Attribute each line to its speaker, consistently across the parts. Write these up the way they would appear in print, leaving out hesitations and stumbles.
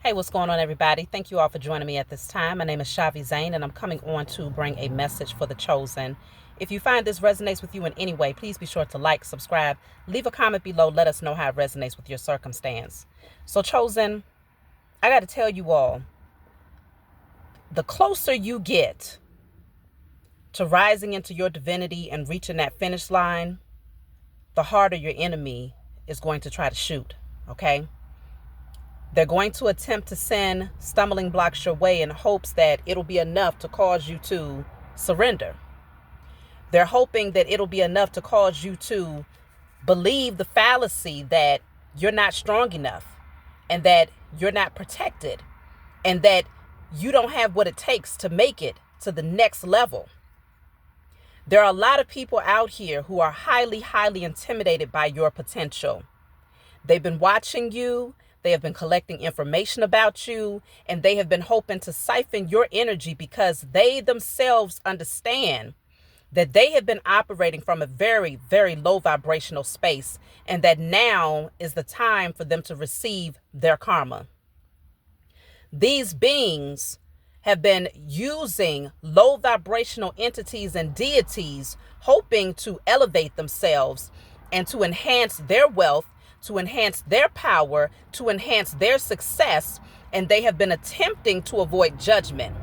Speaker 1: Hey, what's going on, everybody? Thank you all for joining me at this time. My name is Shavi Zane, and I'm coming on to bring a message for the chosen. If you find this resonates with you in any way, please be sure to like, subscribe, leave a comment below. Let us know how it resonates with your circumstance. So, chosen, I got to tell you all, the closer you get to rising into your divinity and reaching that finish line, the harder your enemy is going to try to shoot, okay? They're going to attempt to send stumbling blocks your way in hopes that it'll be enough to cause you to surrender. They're hoping that it'll be enough to cause you to believe the fallacy that you're not strong enough and that you're not protected and that you don't have what it takes to make it to the next level. There are a lot of people out here who are highly, highly intimidated by your potential. They've been watching you. They have been collecting information about you, and they have been hoping to siphon your energy because they themselves understand that they have been operating from a very, very low vibrational space, and that now is the time for them to receive their karma. These beings have been using low vibrational entities and deities, hoping to elevate themselves and to enhance their wealth, to enhance their power, to enhance their success, and they have been attempting to avoid judgment.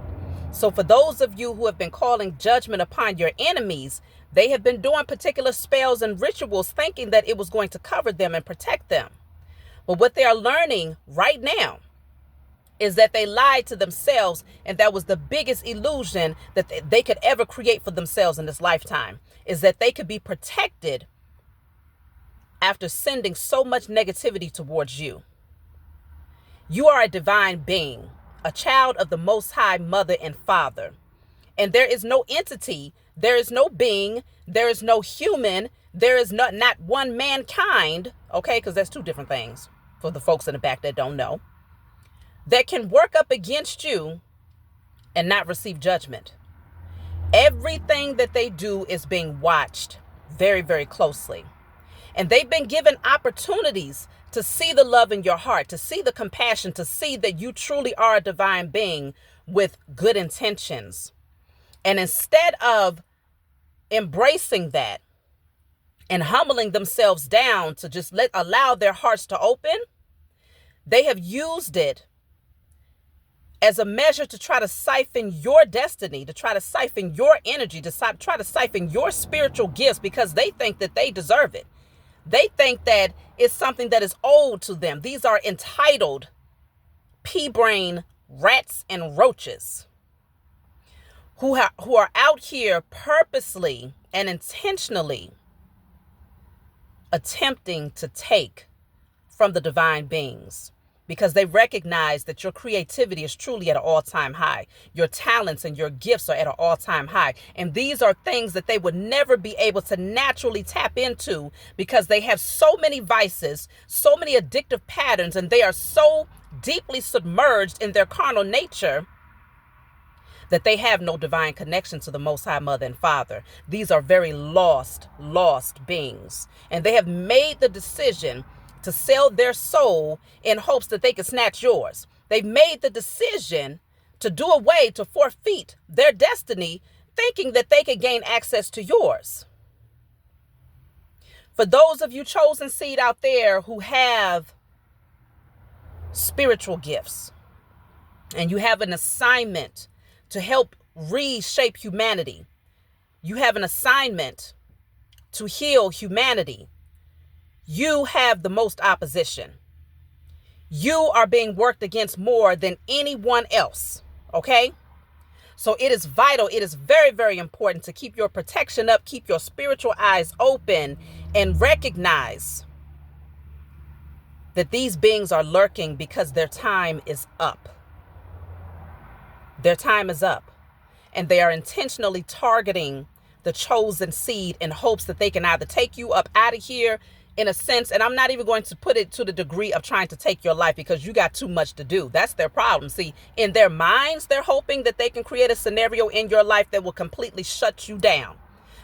Speaker 1: So for those of you who have been calling judgment upon your enemies, they have been doing particular spells and rituals thinking that it was going to cover them and protect them. But what they are learning right now is that they lied to themselves, and that was the biggest illusion that they could ever create for themselves in this lifetime, is that they could be protected after sending so much negativity towards you. You are a divine being, a child of the Most High Mother and Father. And there is no entity, there is no being, there is no human, there is not one mankind, okay, because that's two different things for the folks in the back that don't know, that can work up against you and not receive judgment. Everything that they do is being watched very, very closely. And they've been given opportunities to see the love in your heart, to see the compassion, to see that you truly are a divine being with good intentions. And instead of embracing that and humbling themselves down to just allow their hearts to open, they have used it as a measure to try to siphon your destiny, to try to siphon your energy, to try to siphon your spiritual gifts because they think that they deserve it. They think that it's something that is owed to them. These are entitled pea-brain rats and roaches who are out here purposely and intentionally attempting to take from the divine beings, because they recognize that your creativity is truly at an all-time high. Your talents and your gifts are at an all-time high. And these are things that they would never be able to naturally tap into because they have so many vices, so many addictive patterns, and they are so deeply submerged in their carnal nature that they have no divine connection to the Most High Mother and Father. These are very lost beings. And they have made the decision to sell their soul in hopes that they can snatch yours. They've made the decision to do away, to forfeit their destiny, thinking that they can gain access to yours. For those of you chosen seed out there who have spiritual gifts and you have an assignment to help reshape humanity, you have an assignment to heal humanity, you have the most opposition. You are being worked against more than anyone else, okay? So it is vital, it is very, very important to keep your protection up, keep your spiritual eyes open, and recognize that these beings are lurking because their time is up. Their time is up, and they are intentionally targeting the chosen seed in hopes that they can either take you up out of here, in a sense, and I'm not even going to put it to the degree of trying to take your life because you got too much to do. That's their problem. See, in their minds, they're hoping that they can create a scenario in your life that will completely shut you down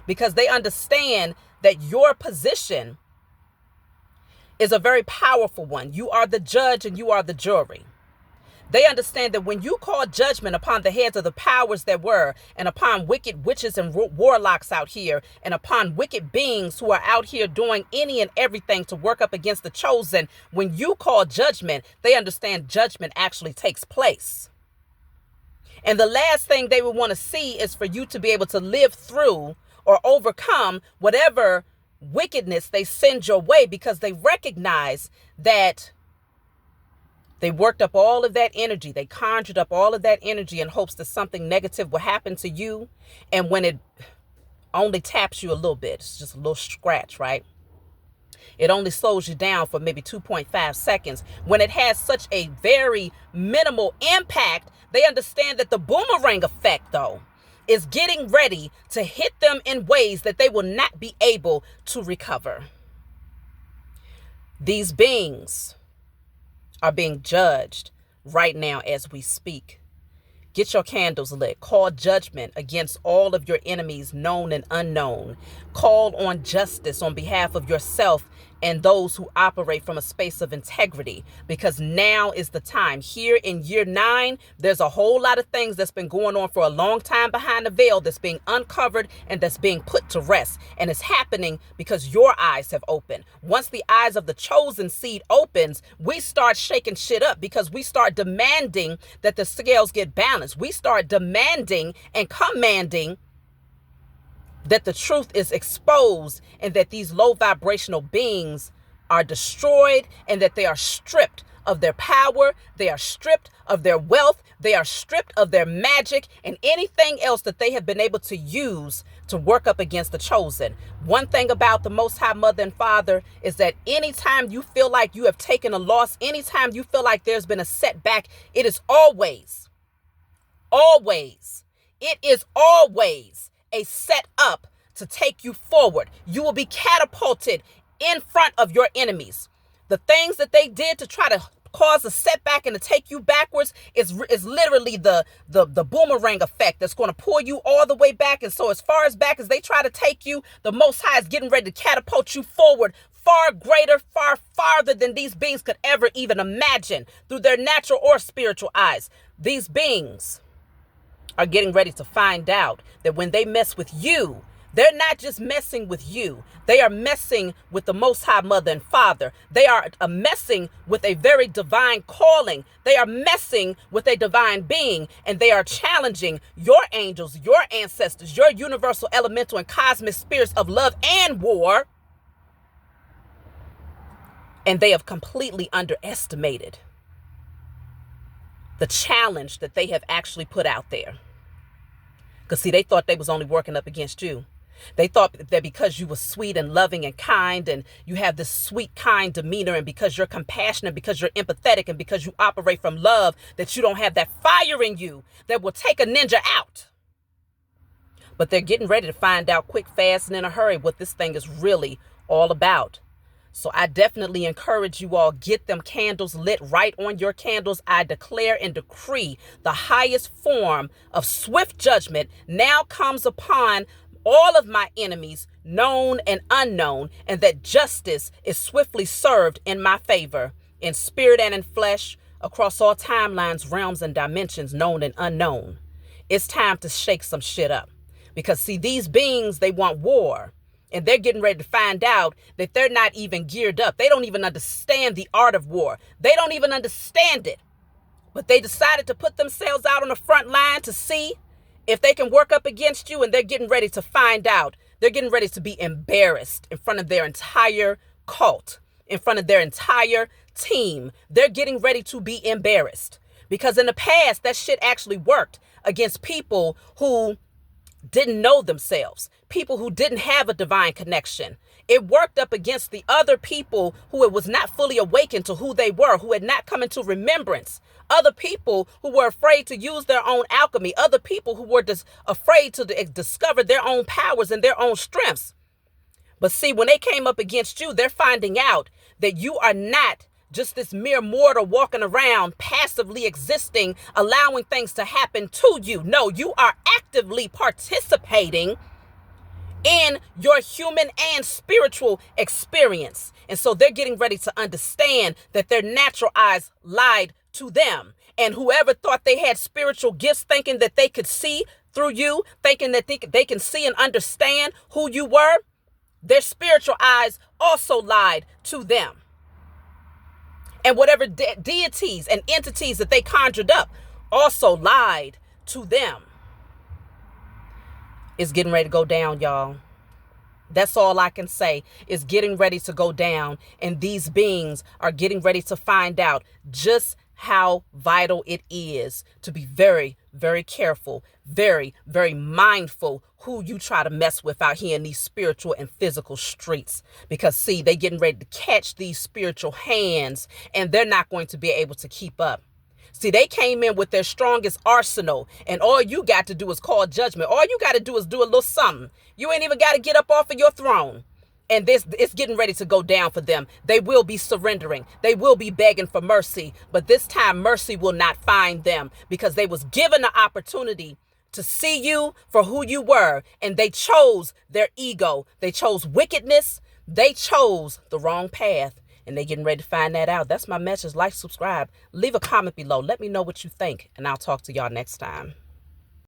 Speaker 1: because they understand that your position is a very powerful one. You are the judge and you are the jury. They understand that when you call judgment upon the heads of the powers that were, and upon wicked witches and warlocks out here, and upon wicked beings who are out here doing any and everything to work up against the chosen, when you call judgment, they understand judgment actually takes place. And the last thing they would want to see is for you to be able to live through or overcome whatever wickedness they send your way, because they recognize that they worked up all of that energy. They conjured up all of that energy in hopes that something negative will happen to you. And when it only taps you a little bit, it's just a little scratch, right? It only slows you down for maybe 2.5 seconds. When it has such a very minimal impact, they understand that the boomerang effect, though, is getting ready to hit them in ways that they will not be able to recover. These beings are being judged right now as we speak. Get your candles lit. Call judgment against all of your enemies, known and unknown. Call on justice on behalf of yourself and those who operate from a space of integrity, because now is the time. Here in year 9, there's a whole lot of things that's been going on for a long time behind the veil that's being uncovered and that's being put to rest. And it's happening because your eyes have opened. Once the eyes of the chosen seed opens, we start shaking shit up, because we start demanding that the scales get balanced. We start demanding and commanding that the truth is exposed, and that these low vibrational beings are destroyed, and that they are stripped of their power, they are stripped of their wealth, they are stripped of their magic, and anything else that they have been able to use to work up against the chosen. One thing about the Most High Mother and Father is that anytime you feel like you have taken a loss, anytime you feel like there's been a setback, it is always a set up to take you forward. You will be catapulted in front of your enemies. The things that they did to try to cause a setback and to take you backwards is literally the boomerang effect that's going to pull you all the way back. And so as far as back as they try to take you, the Most High is getting ready to catapult you forward, far greater, far farther than these beings could ever even imagine through their natural or spiritual eyes. These beings are getting ready to find out that when they mess with you, they're not just messing with you. They are messing with the Most High Mother and Father. They are messing with a very divine calling. They are messing with a divine being, and they are challenging your angels, your ancestors, your universal, elemental, and cosmic spirits of love and war. And they have completely underestimated the challenge that they have actually put out there. Because see, they thought they was only working up against you. They thought that because you were sweet and loving and kind, and you have this sweet, kind demeanor, and because you're compassionate, because you're empathetic, and because you operate from love, that you don't have that fire in you that will take a ninja out. But they're getting ready to find out quick, fast, and in a hurry what this thing is really all about. So I definitely encourage you all, get them candles lit right on your candles. I declare and decree the highest form of swift judgment now comes upon all of my enemies, known and unknown, and that justice is swiftly served in my favor, in spirit and in flesh, across all timelines, realms, and dimensions, known and unknown. It's time to shake some shit up. Because see, these beings, they want war. And they're getting ready to find out that they're not even geared up. They don't even understand the art of war. They don't even understand it. But they decided to put themselves out on the front line to see if they can work up against you. And they're getting ready to find out. They're getting ready to be embarrassed in front of their entire cult, in front of their entire team. They're getting ready to be embarrassed. Because in the past, that shit actually worked against people who didn't know themselves, people who didn't have a divine connection. It worked up against the other people who it was not fully awakened to who they were, who had not come into remembrance. Other people who were afraid to use their own alchemy. Other people who were afraid to discover their own powers and their own strengths. But see, when they came up against you, they're finding out that you are not just this mere mortal walking around passively existing, allowing things to happen to you. No, you are actively participating in your human and spiritual experience. And so they're getting ready to understand that their natural eyes lied to them. And whoever thought they had spiritual gifts, thinking that they could see through you, thinking that they can see and understand who you were, their spiritual eyes also lied to them. And whatever deities and entities that they conjured up also lied to them. It's getting ready to go down, y'all. That's all I can say. It's getting ready to go down. And these beings are getting ready to find out just how vital it is to be very, very careful, very, very mindful who you try to mess with out here in these spiritual and physical streets. Because see, they getting ready to catch these spiritual hands and they're not going to be able to keep up. See, they came in with their strongest arsenal, and all you got to do is call judgment. All you got to do is do a little something. You ain't even got to get up off of your throne. And it's getting ready to go down for them. They will be surrendering. They will be begging for mercy. But this time, mercy will not find them because they was given the opportunity to see you for who you were. And they chose their ego. They chose wickedness. They chose the wrong path. And they getting ready to find that out. That's my message. Like, subscribe, leave a comment below. Let me know what you think. And I'll talk to y'all next time.